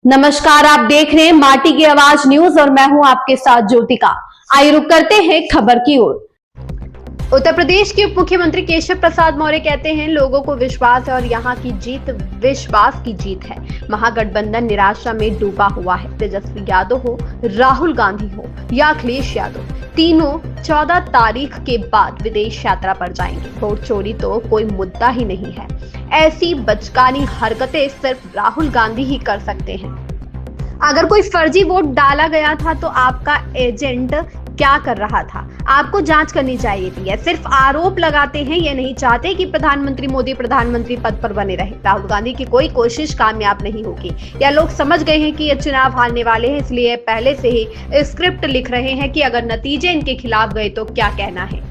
नमस्कार, आप देख रहे हैं माटी की आवाज न्यूज और मैं हूं आपके साथ ज्योतिका। आइए रुक करते हैं खबर की ओर। उत्तर प्रदेश के उप मुख्यमंत्री केशव प्रसाद मौर्य कहते हैं, लोगों को विश्वास है और यहां की जीत विश्वास की जीत है। महागठबंधन निराशा में डूबा हुआ है। तेजस्वी यादव हो, राहुल गांधी हो या अखिलेश यादव, तीनों 14 तारीख के बाद विदेश यात्रा पर जाएंगे। वोट चोरी तो कोई मुद्दा ही नहीं है। ऐसी बचकानी हरकतें सिर्फ राहुल गांधी ही कर सकते हैं। अगर कोई फर्जी वोट डाला गया था तो आपका एजेंट क्या कर रहा था, आपको जांच करनी चाहिए थी। यह सिर्फ आरोप लगाते हैं, ये नहीं चाहते कि प्रधानमंत्री मोदी प्रधानमंत्री पद पर बने रहे। राहुल गांधी की कोई कोशिश कामयाब नहीं होगी। यह लोग समझ गए हैं कि ये चुनाव हारने वाले हैं, इसलिए पहले से ही स्क्रिप्ट लिख रहे हैं कि अगर नतीजे इनके खिलाफ गए तो क्या कहना है।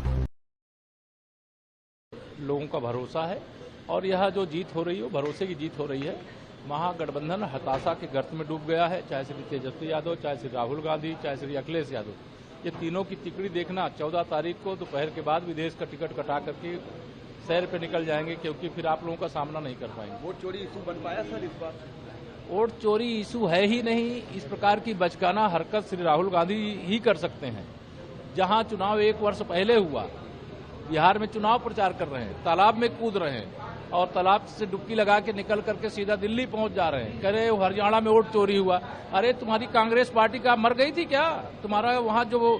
लोगों का भरोसा है और यह जो जीत हो रही है भरोसे की जीत हो रही है। महागठबंधन हताशा के गर्त में डूब गया है। चाहे श्री तेजस्वी यादव, चाहे श्री राहुल गांधी, चाहे श्री अखिलेश यादव, ये तीनों की तिकड़ी देखना 14 तारीख को दोपहर के बाद विदेश का टिकट कटा करके सैर पे निकल जाएंगे, क्योंकि फिर आप लोगों का सामना नहीं कर पाएंगे। वोट चोरी इशू बन पाया सर इस बार? वोट चोरी इशू है ही नहीं। इस प्रकार की बचकाना हरकत श्री राहुल गांधी ही कर सकते हैं। जहां चुनाव 1 वर्ष पहले हुआ, बिहार में चुनाव प्रचार कर रहे हैं, तालाब में कूद रहे हैं और तालाब से डुबकी लगा के निकल करके सीधा दिल्ली पहुंच जा रहे हैं। कह रहे हरियाणा में वोट चोरी हुआ। अरे तुम्हारी कांग्रेस पार्टी का मर गई थी क्या? तुम्हारा वहां जो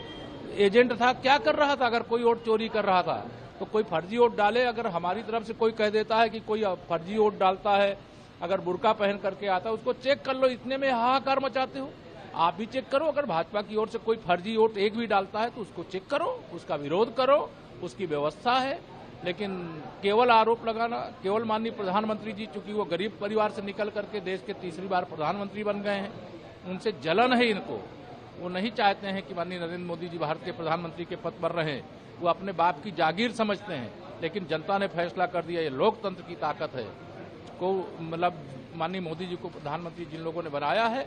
एजेंट था क्या कर रहा था? अगर कोई वोट चोरी कर रहा था तो कोई फर्जी वोट डाले। अगर हमारी तरफ से कोई कह देता है कि कोई फर्जी वोट डालता है, अगर बुर्का पहन करके आता है, उसको चेक कर लो। इतने में हाहाकार मचाते हो। आप भी चेक करो। अगर भाजपा की ओर से कोई फर्जी वोट एक भी डालता है तो उसको चेक करो, उसका विरोध करो, उसकी व्यवस्था है। लेकिन केवल आरोप लगाना, केवल माननीय प्रधानमंत्री जी, चूंकि वो गरीब परिवार से निकल करके देश के तीसरी बार प्रधानमंत्री बन गए हैं, उनसे जलन है इनको। वो नहीं चाहते हैं कि माननीय नरेंद्र मोदी जी भारत के प्रधानमंत्री के पद पर रहें। वो अपने बाप की जागीर समझते हैं, लेकिन जनता ने फैसला कर दिया। ये लोकतंत्र की ताकत है। को मतलब माननीय मोदी जी को प्रधानमंत्री जिन लोगों ने बनाया है,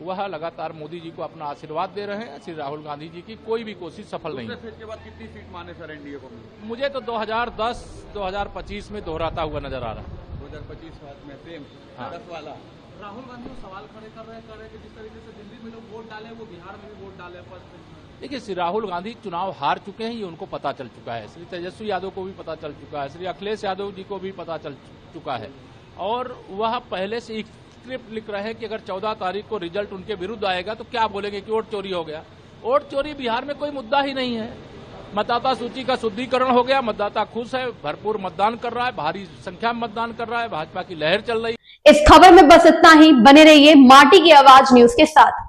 वह लगातार मोदी जी को अपना आशीर्वाद दे रहे हैं। श्री राहुल गांधी जी की कोई भी कोशिश सफल नहीं है। दूसरे फेज के बाद कितनी सीट माने सर एनडीए को? मुझे तो 2010-2025 में दोहराता हुआ नजर आ रहा है। 2025 में सेम 10 वाला। राहुल गांधी को सवाल खड़े कर रहे हैं कि जिस तरीके से दिल्ली में लोग वोट डाले, वो बिहार में भी वोट डाले। देखिए, श्री राहुल गांधी चुनाव हार चुके हैं, ये उनको पता चल चुका है। श्री तेजस्वी यादव को भी पता चल चुका है, श्री अखिलेश यादव जी को भी पता चल चुका है। और वह पहले से एक स्क्रिप्ट लिख रहे हैं कि अगर 14 तारीख को रिजल्ट उनके विरुद्ध आएगा तो क्या बोलेंगे कि वोट चोरी हो गया। वोट चोरी बिहार में कोई मुद्दा ही नहीं है। मतदाता सूची का शुद्धिकरण हो गया, मतदाता खुश है, भरपूर मतदान कर रहा है, भारी संख्या में मतदान कर रहा है, भाजपा की लहर चल रही है। इस खबर में बस इतना ही। बने रहिए माटी की आवाज न्यूज के साथ।